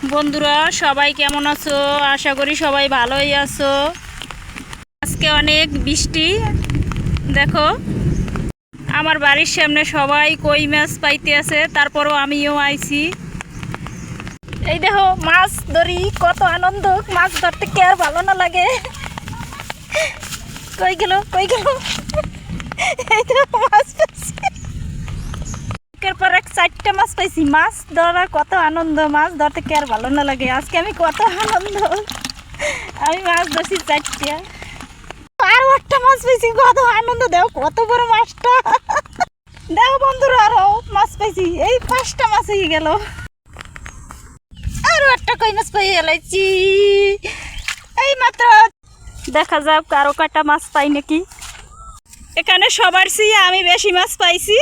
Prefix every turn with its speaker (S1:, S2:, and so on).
S1: বন্ধুরা সবাই কেমন আছো? আশা করি সবাই ভালোই আছো। আজকে অনেক বৃষ্টি, দেখো আমার বাড়ির সামনে সবাই কই মাছ পাইতে আছে, তারপরও আমিও আইছি। এই দেখো মাছ ধরি, কত আনন্দ। মাছ ধরতে কে আর ভালো না লাগে। কই গেল কই গেল, এই দেখো মাছ পাইছি, একের পর এক 4টা মাছ পাইছি। মাছ ধরার কত আনন্দ, মাছ ধরতে কে আর ভালো না লাগে। আজকে আমি কত আনন্দ, আমি মাছ ধরছি 4টা, আর একটা মাছ পাইছি, কত আনন্দ। দেখো কত বড় মাছটা, দেখো বন্ধুরা আরো মাছ পাইছি। এই 5টা মাছ হয়ে গেল, আরো একটা কই মাছ পাই গেলাইছি এই মাত্র। দেখা যাক আরো কয়টা মাছ পাই নাকি। এখানে সবার চেয়ে আমি বেশি মাছ পাইছি।